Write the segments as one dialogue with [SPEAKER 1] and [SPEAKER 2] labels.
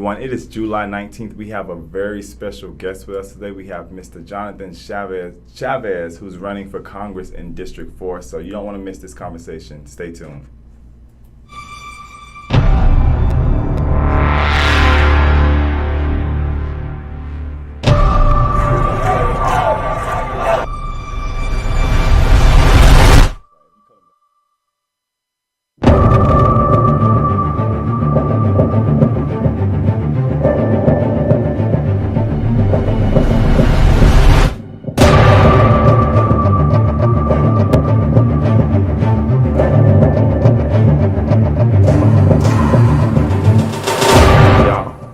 [SPEAKER 1] everyone. It is July 19th. We have a very special guest with us today. We have Mr. Jonathan Chavez, who's running for Congress in District 4. So you don't want to miss this conversation. Stay tuned.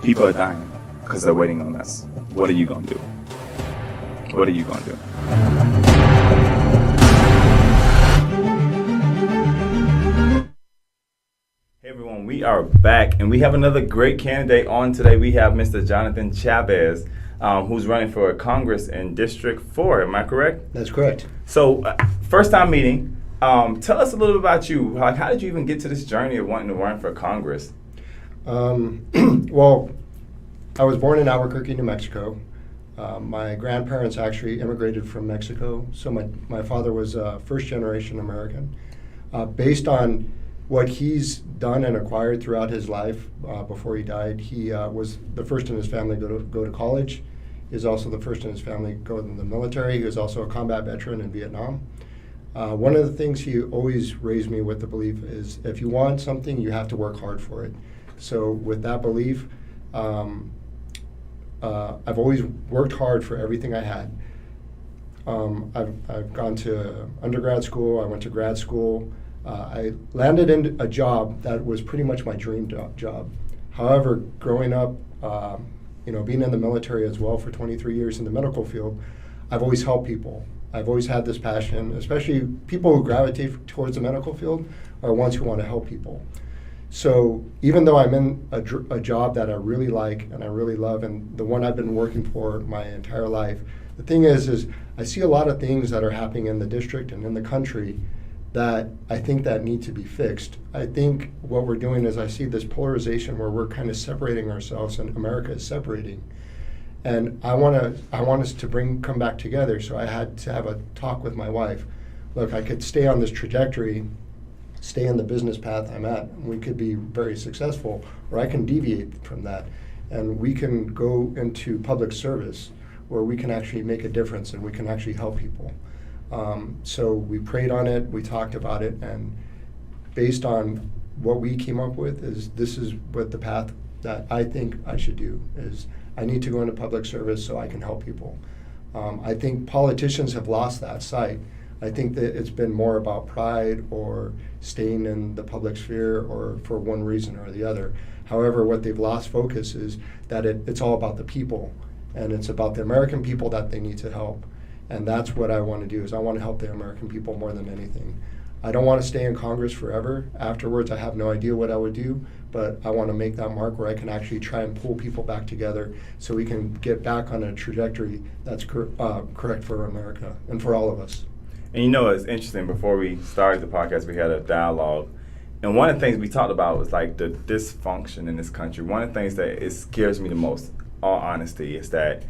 [SPEAKER 1] People are dying because they're waiting on us. What are you going to do? What are you going to do? Hey everyone, we are back and we have another great candidate on today. We have Mr. Jonathan Chavez, who's running for Congress in District 4. Am I correct?
[SPEAKER 2] That's correct.
[SPEAKER 1] So, first time meeting. Tell us a little bit about you. Like, how did you even get to this journey of wanting to run for Congress?
[SPEAKER 2] Well, I was born in Albuquerque, New Mexico. My grandparents actually immigrated from Mexico, so my father was first generation American. Based on what he's done and acquired throughout his life before he died, he was the first in his family to go to college. He was also the first in his family to go in the military. He was also a combat veteran in Vietnam. One of the things he always raised me with the belief is if you want something, you have to work hard for it. So with that belief, I've always worked hard for everything I had. I've gone to undergrad school, I went to grad school. I landed in a job that was pretty much my dream job. However, growing up, being in the military as well for 23 years in the medical field, I've always helped people. I've always had this passion, especially people who gravitate towards the medical field are ones who want to help people. So even though I'm in a job that I really like and I really love and the one I've been working for my entire life, the thing is I see a lot of things that are happening in the district and in the country that I think that need to be fixed. I think what we're doing is I see this polarization where we're kind of separating ourselves and America is separating. And I want us to come back together. So I had to have a talk with my wife. Look, I could stay on this trajectory, stay in the business path I'm at, and we could be very successful, or I can deviate from that. And we can go into public service where we can actually make a difference and we can actually help people. So we prayed on it, we talked about it, and based on what we came up with this is what the path that I think I should do is I need to go into public service so I can help people. I think politicians have lost that sight. I think that it's been more about pride or staying in the public sphere or for one reason or the other. However, what they've lost focus is that it's all about the people and it's about the American people that they need to help. And that's what I want to do is I want to help the American people more than anything. I don't want to stay in Congress forever. Afterwards, I have no idea what I would do, but I want to make that mark where I can actually try and pull people back together so we can get back on a trajectory that's correct for America and for all of us.
[SPEAKER 1] And you know, it's interesting, before we started the podcast, we had a dialogue. And one of the things we talked about was like the dysfunction in this country. One of the things that it scares me the most, all honesty, is that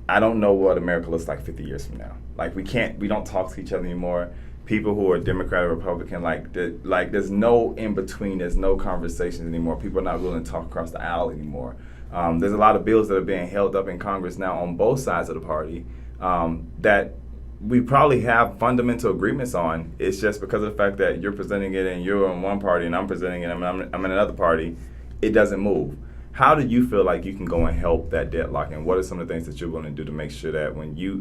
[SPEAKER 1] I don't know what America looks like 50 years from now. Like we don't talk to each other anymore. People who are Democrat or Republican, there's no in between, there's no conversations anymore. People are not willing to talk across the aisle anymore. There's a lot of bills that are being held up in Congress now on both sides of the party that we probably have fundamental agreements on. It's just because of the fact that you're presenting it and you're in one party and I'm presenting it and I'm in another party, it doesn't move. How do you feel like you can go and help that deadlock, and what are some of the things that you're going to do to make sure that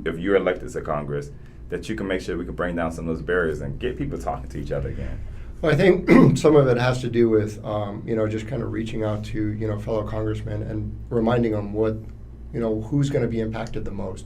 [SPEAKER 1] if you're elected to Congress, that you can make sure we can bring down some of those barriers and get people talking to each other again?
[SPEAKER 2] Well, I think some of it has to do with just kind of reaching out to fellow congressmen and reminding them what who's going to be impacted the most.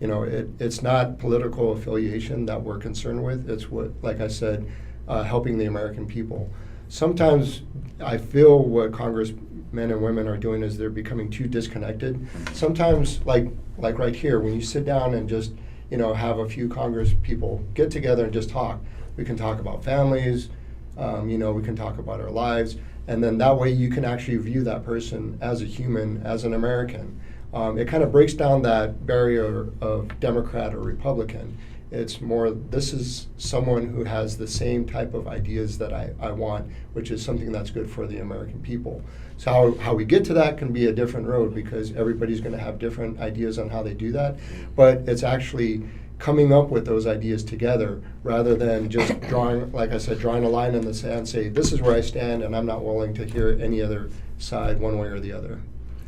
[SPEAKER 2] It's not political affiliation that we're concerned with. It's what, like I said, helping the American people. Sometimes I feel what congressmen and women are doing is they're becoming too disconnected. Sometimes, like right here, when you sit down and just have a few Congress people get together and just talk. We can talk about families, we can talk about our lives, And then that way you can actually view that person as a human, as an American. It kind of breaks down that barrier of Democrat or Republican. It's more, this is someone who has the same type of ideas that I want, which is something that's good for the American people. So how we get to that can be a different road, because everybody's going to have different ideas on how they do that. But it's actually coming up with those ideas together, rather than just drawing, like I said, drawing a line in the sand, say, this is where I stand, and I'm not willing to hear any other side one way or the other.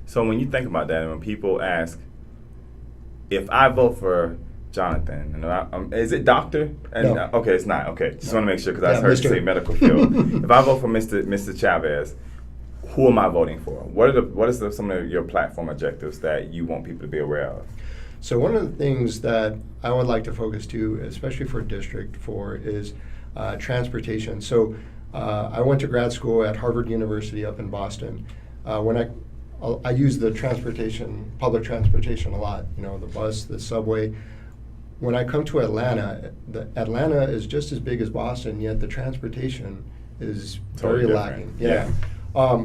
[SPEAKER 1] So when you think about that, and when people ask, if I vote for Jonathan, and is it doctor? And,
[SPEAKER 2] No.
[SPEAKER 1] Okay, it's not. Okay, just want to make sure, because
[SPEAKER 2] Yeah,
[SPEAKER 1] I heard
[SPEAKER 2] Mr.
[SPEAKER 1] you say medical field. If I vote for Mr. Chavez, who am I voting for? What is some of your platform objectives that you want people to be aware of?
[SPEAKER 2] So one of the things that I would like to focus to, especially for District 4, is transportation. So I went to grad school at Harvard University up in Boston. When I use the public transportation a lot, the bus, the subway. When I come to Atlanta, Atlanta is just as big as Boston, yet the transportation is
[SPEAKER 1] Totally
[SPEAKER 2] very
[SPEAKER 1] different.
[SPEAKER 2] lacking. Yeah.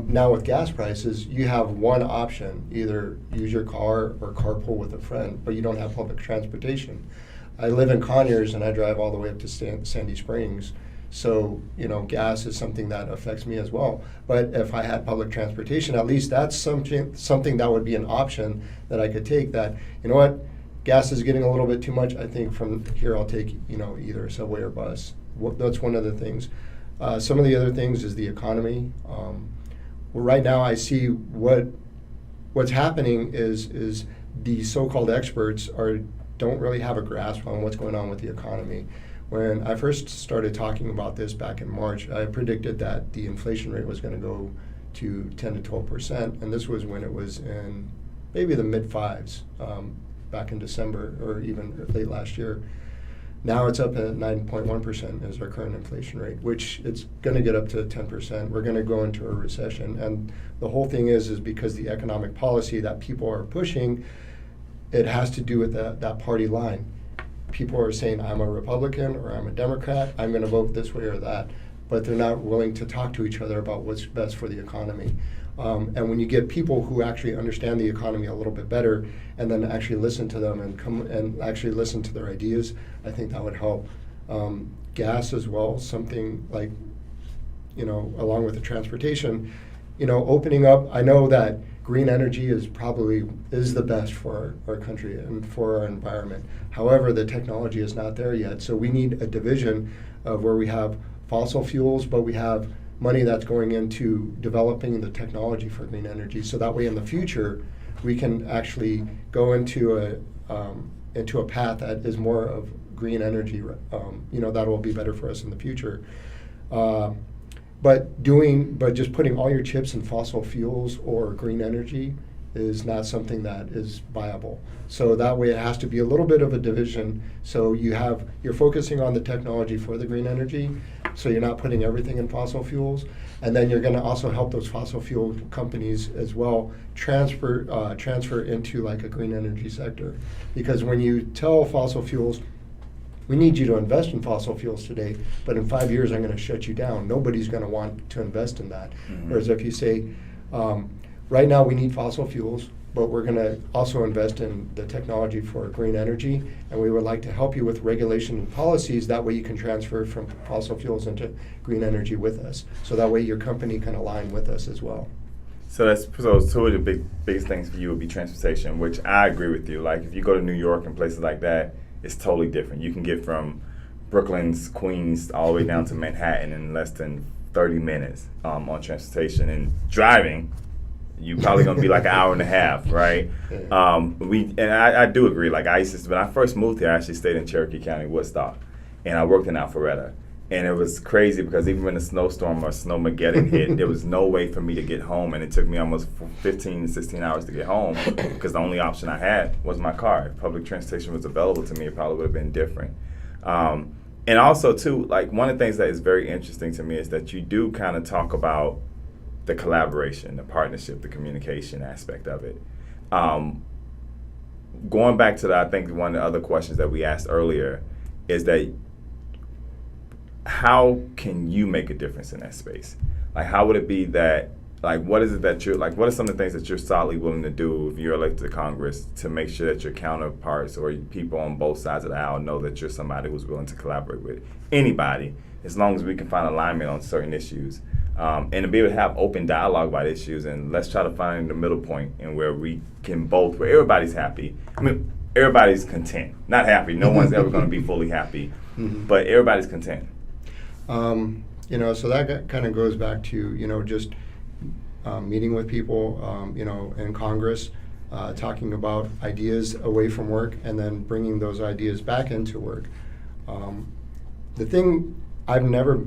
[SPEAKER 2] Now with gas prices, you have one option: either use your car or carpool with a friend, but you don't have public transportation. I live in Conyers and I drive all the way up to Sandy Springs, so gas is something that affects me as well. But if I had public transportation, at least that's something that would be an option that I could take. That, gas is getting a little bit too much. I think from here I'll take either a subway or bus. That's one of the things. Some of the other things is the economy. Right now, I see what's happening is the so-called experts don't really have a grasp on what's going on with the economy. When I first started talking about this back in March, I predicted that the inflation rate was going to go to 10 to 12%, and this was when it was in maybe the mid-fives back in December or even late last year. Now it's up at 9.1% is our current inflation rate, which it's going to get up to 10%. We're going to go into a recession. And the whole thing is because the economic policy that people are pushing, it has to do with that party line. People are saying, I'm a Republican or I'm a Democrat, I'm going to vote this way or that. But they're not willing to talk to each other about what's best for the economy. And when you get people who actually understand the economy a little bit better, and then actually listen to them and come and actually listen to their ideas, I think that would help. Gas as well, something like, along with the transportation, opening up. I know that green energy is the best for our country and for our environment. However, the technology is not there yet. So we need a division of where we have fossil fuels, but we have money that's going into developing the technology for green energy. So that way in the future, we can actually go into a path that is more of green energy. That will be better for us in the future. But just putting all your chips in fossil fuels or green energy is not something that is viable. So that way it has to be a little bit of a division. So you're focusing on the technology for the green energy, so you're not putting everything in fossil fuels. And then you're going to also help those fossil fuel companies as well transfer into like a green energy sector. Because when you tell fossil fuels, we need you to invest in fossil fuels today, but in 5 years I'm going to shut you down. Nobody's going to want to invest in that. Mm-hmm. Whereas if you say, right now we need fossil fuels, but we're going to also invest in the technology for green energy, and we would like to help you with regulation and policies. That way you can transfer from fossil fuels into green energy with us. So that way your company can align with us as well.
[SPEAKER 1] So two of the biggest things for you would be transportation, which I agree with you. Like if you go to New York and places like that, it's totally different. You can get from Brooklyn's, Queens, all the way down to Manhattan in less than 30 minutes on transportation. And driving, you probably gonna be like an hour and a half, right? I do agree. Like when I first moved here, I actually stayed in Cherokee County, Woodstock, and I worked in Alpharetta. And it was crazy because even when a snowstorm or snowmageddon hit, there was no way for me to get home, and it took me almost 15, 16 hours to get home because the only option I had was my car. If public transportation was available to me, it probably would have been different. And also, too, like one of the things that is very interesting to me is that you do kind of talk about the collaboration, the partnership, the communication aspect of it. Going back to I think one of the other questions that we asked earlier is that how can you make a difference in that space? Like, how would it be that, like, what is it that you're, like, what are some of the things that you're solidly willing to do if you're elected to Congress to make sure that your counterparts or people on both sides of the aisle know that you're somebody who's willing to collaborate with anybody, as long as we can find alignment on certain issues, and to be able to have open dialogue about issues, and let's try to find the middle point and where we can both, where everybody's happy. I mean, everybody's content, not happy. No one's ever going to be fully happy, but everybody's content.
[SPEAKER 2] So that kind of goes back to, just meeting with people, in Congress, talking about ideas away from work and then bringing those ideas back into work. The thing, I've never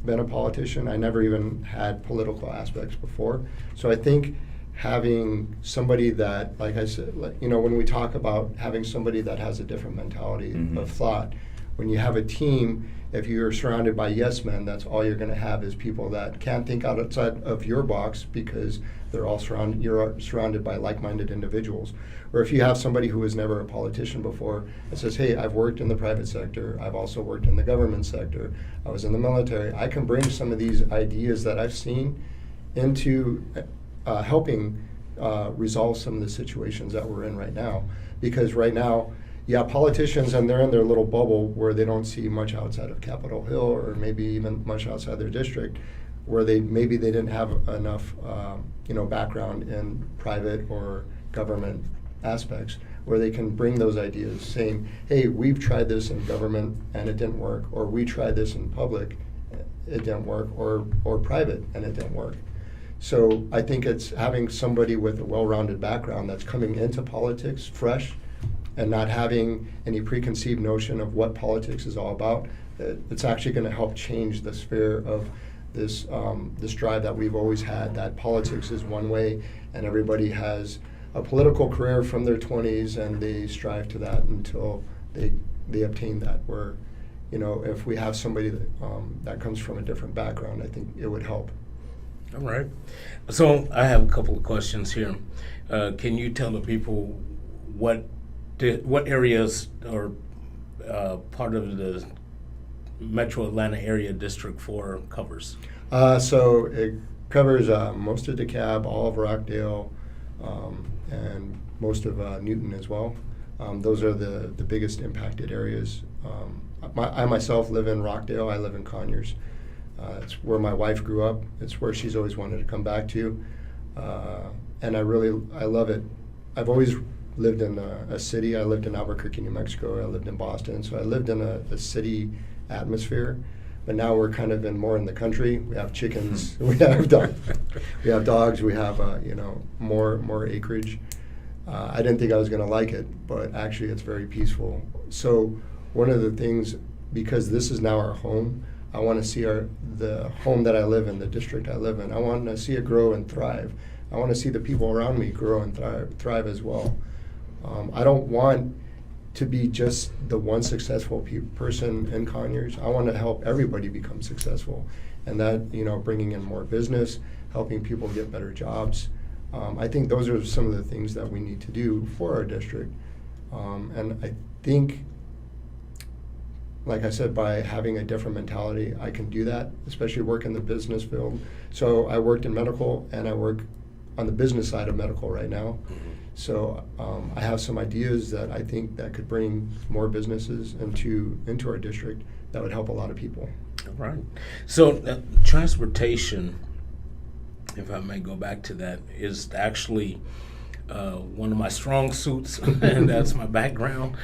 [SPEAKER 2] been a politician. I never even had political aspects before. So I think having somebody that, like I said, when we talk about having somebody that has a different mentality of thought, when you have a team, if you're surrounded by yes men, that's all you're going to have is people that can't think outside of your box because you're surrounded by like-minded individuals. Or if you have somebody who was never a politician before and says, hey, I've worked in the private sector, I've also worked in the government sector, I was in the military, I can bring some of these ideas that I've seen into helping resolve some of the situations that we're in right now. Because right now, politicians, and they're in their little bubble where they don't see much outside of Capitol Hill or maybe even much outside their district, where they didn't have enough background in private or government aspects where they can bring those ideas, saying, hey, we've tried this in government and it didn't work, or we tried this in public, it didn't work, or private and it didn't work. So I think it's having somebody with a well-rounded background that's coming into politics fresh and not having any preconceived notion of what politics is all about. It's actually going to help change the sphere of this drive that we've always had, that politics is one way and everybody has a political career from their 20s and they strive to that until they obtain that. Where, if we have somebody that comes from a different background, I think it would help.
[SPEAKER 3] All right. So I have a couple of questions here. Can you tell the people what areas are part of the Metro Atlanta Area District 4 covers?
[SPEAKER 2] So it covers most of DeKalb, all of Rockdale, and most of Newton as well. Those are the biggest impacted areas. I myself live in Rockdale. I live in Conyers. It's where my wife grew up. It's where she's always wanted to come back to. And I love it. I've always lived in a city. I lived in Albuquerque, New Mexico. I lived in Boston. So I lived in a city atmosphere. But now we're kind of more in the country. We have chickens. We have dogs. We have more acreage. I didn't think I was going to like it, but actually it's very peaceful. So one of the things, because this is now our home, I want to see the home that I live in, the district I live in, I want to see it grow and thrive. I want to see the people around me grow and thrive as well. I don't want to be just the one successful person in Conyers. I want to help everybody become successful. And that, bringing in more business, helping people get better jobs. I think those are some of the things that we need to do for our district. And I think, like I said, by having a different mentality, I can do that, especially work in the business field. So I worked in medical, and I work on the business side of medical right now. So I have some ideas that I think that could bring more businesses into our district that would help a lot of people.
[SPEAKER 3] All right. So transportation, if I may go back to that, is actually one of my strong suits, and that's my background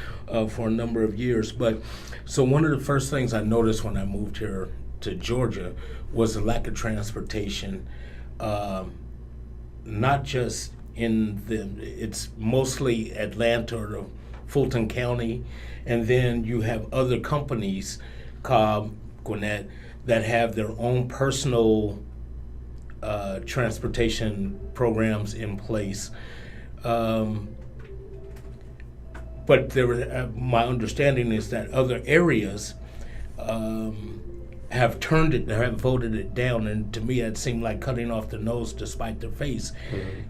[SPEAKER 3] for a number of years. But so one of the first things I noticed when I moved here to Georgia was the lack of transportation, not just it's mostly Atlanta or Fulton County, and then you have other companies, Cobb, Gwinnett, that have their own personal transportation programs in place. But my understanding is that other areas have voted it down, and to me that seemed like cutting off the nose to spite the face.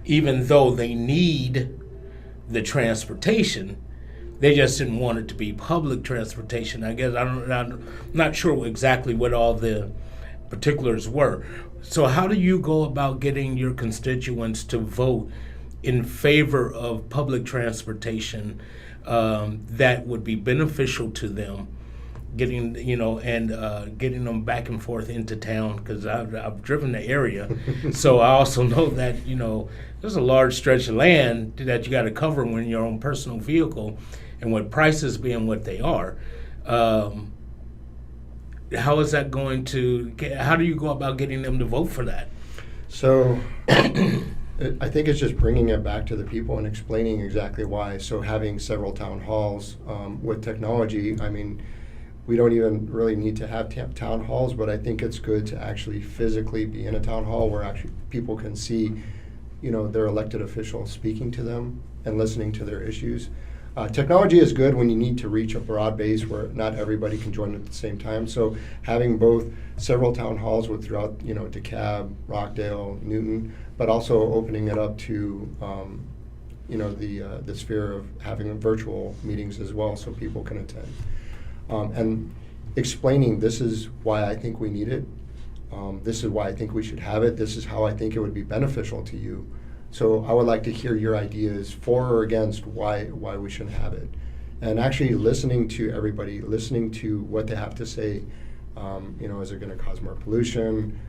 [SPEAKER 3] Even though they need the transportation, they just didn't want it to be public transportation. I guess I'm not sure exactly what all the particulars were. So how do you go about getting your constituents to vote in favor of public transportation that would be beneficial to them, getting getting them back and forth into town? Because I've driven the area, so I also know that there's a large stretch of land that you got to cover when your own personal vehicle, and with prices being what they are. How is that going to? How do you go about getting them to vote for that?
[SPEAKER 2] So I think it's just bringing it back to the people and explaining exactly why. So having several town halls with technology, I mean, we don't even really need to have town halls, but I think it's good to actually physically be in a town hall where actually people can see, their elected officials speaking to them and listening to their issues. Technology is good when you need to reach a broad base where not everybody can join at the same time. So having both several town halls throughout, DeKalb, Rockdale, Newton, but also opening it up to, the sphere of having virtual meetings as well, so people can attend, and explaining this is why I think we need it. This is why I think we should have it. This is how I think it would be beneficial to you. So I would like to hear your ideas for or against why we shouldn't have it. And actually listening to everybody, listening to what they have to say. Is it going to cause more pollution?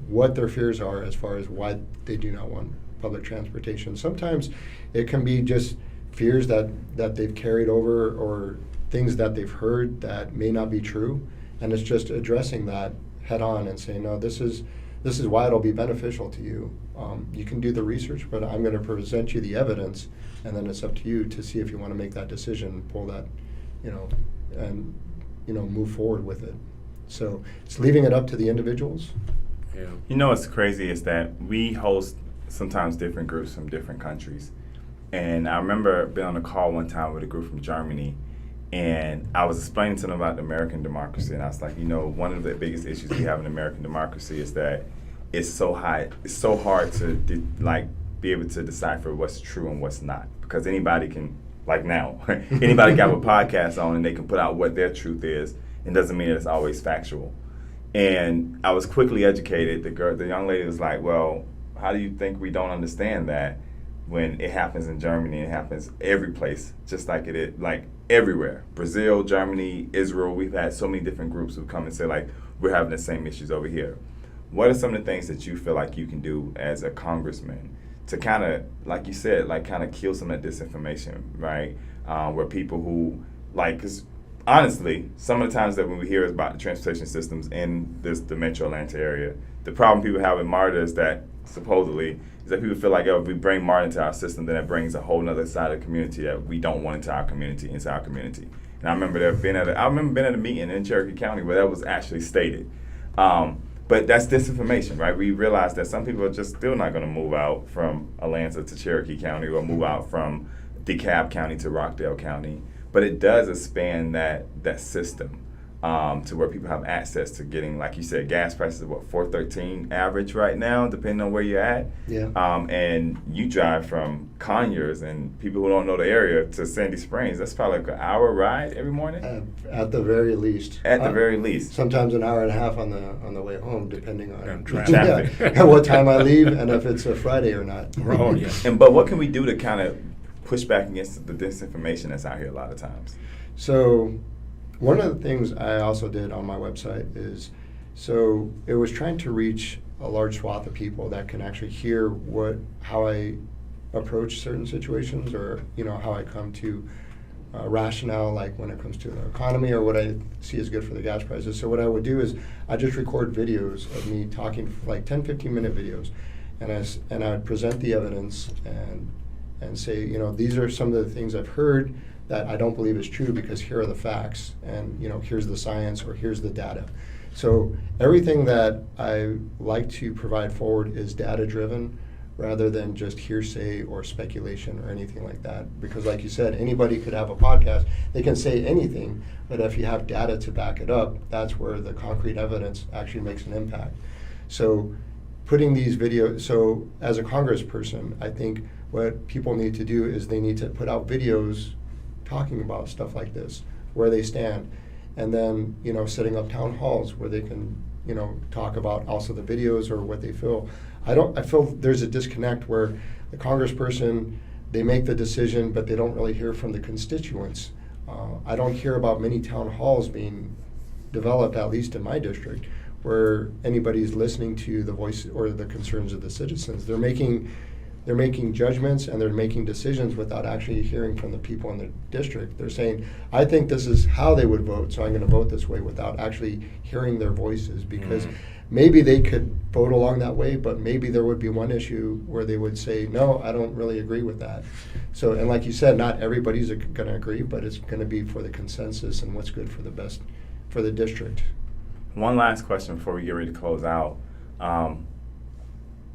[SPEAKER 2] What their fears are as far as why they do not want public transportation. Sometimes it can be just fears that they've carried over or things that they've heard that may not be true. And it's just addressing that head on and saying, no, this is why it'll be beneficial to you. You can do the research, but I'm going to present you the evidence, and then it's up to you to see if you want to make that decision, pull that, and move forward with it. So it's leaving it up to the individuals.
[SPEAKER 1] Yeah. What's crazy is that we host sometimes different groups from different countries. And I remember being on a call one time with a group from Germany, and I was explaining to them about the American democracy, and I was like, one of the biggest issues we have in American democracy is that it's so hard to be able to decipher what's true and what's not, because anybody can, like now, anybody can have a podcast on and they can put out what their truth is. It doesn't mean that it's always factual. And I was quickly educated. The young lady was like, well, how do you think we don't understand that when it happens in Germany, it happens every place, just like it is, like everywhere. Brazil, Germany, Israel, we've had so many different groups who come and say, like, we're having the same issues over here. What are some of the things that you feel like you can do as a congressman to kind of, like you said, kind of kill some of that disinformation, right? Where people who, because honestly, some of the times that when we hear about the transportation systems in the metro Atlanta area, the problem people have with MARTA is that, supposedly, is that people feel like, if we bring MARTA into our system, then it brings a whole other side of the community that we don't want into our community. And I remember being at a meeting in Cherokee County where that was actually stated. But that's disinformation, right? We realize that some people are just still not going to move out from Atlanta to Cherokee County or move out from DeKalb County to Rockdale County. But it does expand that system to where people have access to getting, like you said, gas prices are $4.13 average right now, depending on where you're at.
[SPEAKER 2] Yeah.
[SPEAKER 1] And you drive from Conyers, and people who don't know the area, to Sandy Springs. That's probably like an hour ride every morning.
[SPEAKER 2] At the very least.
[SPEAKER 1] At the very least.
[SPEAKER 2] Sometimes an hour and a half on the way home, depending on
[SPEAKER 3] traffic.
[SPEAKER 2] And what time I leave, and if it's a Friday or not.
[SPEAKER 3] Oh, yeah.
[SPEAKER 1] But what can we do to kind of push back against the disinformation that's out here a lot of times?
[SPEAKER 2] So one of the things I also did on my website is, so it was trying to reach a large swath of people that can actually hear how I approach certain situations, or how I come to rationale, like when it comes to the economy or what I see is good for the gas prices. So what I would do is I just record videos of me talking, like 10-15 minute videos, and I would present the evidence and say, these are some of the things I've heard that I don't believe is true, because here are the facts, and here's the science, or here's the data. So everything that I like to provide forward is data driven, rather than just hearsay or speculation or anything like that. Because like you said, anybody could have a podcast, they can say anything, but if you have data to back it up, that's where the concrete evidence actually makes an impact. So putting these videos, so as a congressperson, I think what people need to do is they need to put out videos talking about stuff like this, where they stand. and then, setting up town halls where they can, talk about also the videos or what they feel. I feel there's a disconnect where the congressperson, they make the decision, but they don't really hear from the constituents. I don't hear about many town halls being developed, at least in my district, where anybody's listening to the voice or the concerns of the citizens. They're making judgments and they're making decisions without actually hearing from the people in the district. They're saying, I think this is how they would vote, so I'm going to vote this way, without actually hearing their voices, because maybe they could vote along that way, but maybe there would be one issue where they would say, no, I don't really agree with that. So, and like you said, not everybody's going to agree, but it's going to be for the consensus and what's good for the best for the district.
[SPEAKER 1] One last question before we get ready to close out.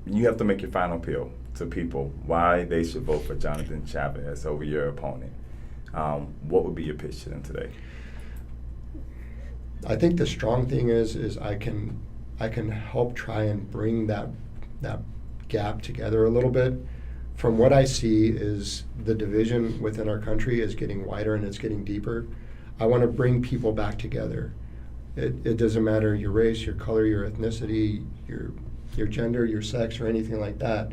[SPEAKER 1] You have to make your final appeal to people why they should vote for Jonathan Chavez over your opponent. What would be your pitch to them today?
[SPEAKER 2] I think the strong thing is I can help try and bring that gap together a little bit. From what I see is the division within our country is getting wider and it's getting deeper. I want to bring people back together. It doesn't matter your race, your color, your ethnicity, your gender, your sex, or anything like that.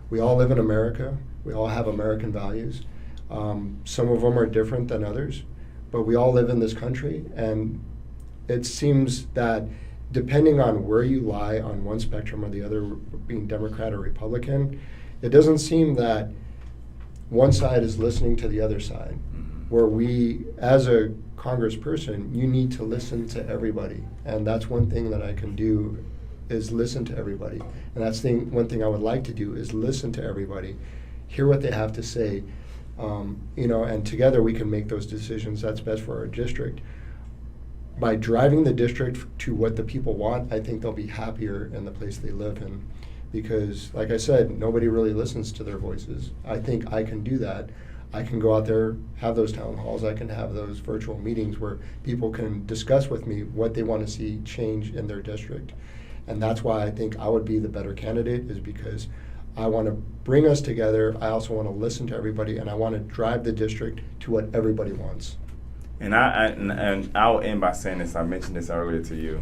[SPEAKER 2] We all live in America. We all have American values. Some of them are different than others, but we all live in this country, and it seems that depending on where you lie on one spectrum or the other, being Democrat or Republican, it doesn't seem that one side is listening to the other side. Where we, as a congressperson, you need to listen to everybody, and that's one thing that I can do is listen to everybody. And that's one thing I would like to do is listen to everybody, hear what they have to say, and together we can make those decisions that's best for our district. By driving the district to what the people want, I think they'll be happier in the place they live in. Because, like I said, nobody really listens to their voices. I think I can do that. I can go out there, have those town halls, I can have those virtual meetings where people can discuss with me what they want to see change in their district. And that's why I think I would be the better candidate, is because I want to bring us together, I also want to listen to everybody, and I want to drive the district to what everybody wants.
[SPEAKER 1] And I'll end by saying this. I mentioned this earlier to you.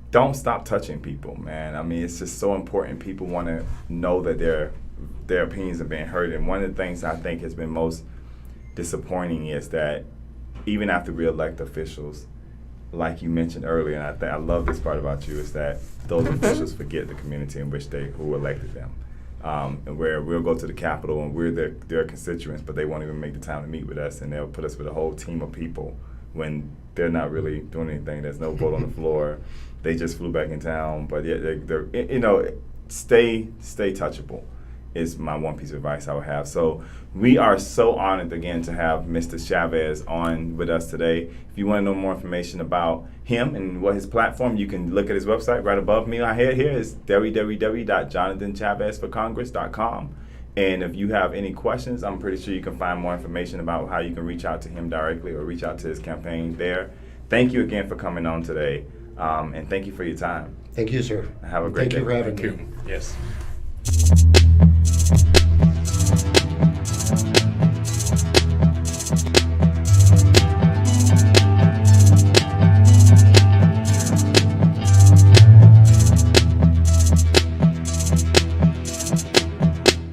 [SPEAKER 1] Don't stop touching people, man. I mean, it's just so important. People want to know that their opinions are being heard. And one of the things I think has been most disappointing is that even after we elect officials, like you mentioned earlier, and I love this part about you, is that those officials forget the community in which who elected them. And where we'll go to the Capitol and we're their constituents, but they won't even make the time to meet with us, and they'll put us with a whole team of people when they're not really doing anything. There's no vote on the floor. They just flew back in town, but yet they're stay touchable is my one piece of advice I would have. So we are so honored again to have Mr. Chavez on with us today. If you want to know more information about him and what his platform, you can look at his website right above me. My head here is www.jonathanchavezforcongress.com. And if you have any questions, I'm pretty sure you can find more information about how you can reach out to him directly or reach out to his campaign there. Thank you again for coming on today, and thank you for your time.
[SPEAKER 2] Thank you, sir.
[SPEAKER 1] Have a great day.
[SPEAKER 2] Thank you for having me.
[SPEAKER 3] Yes.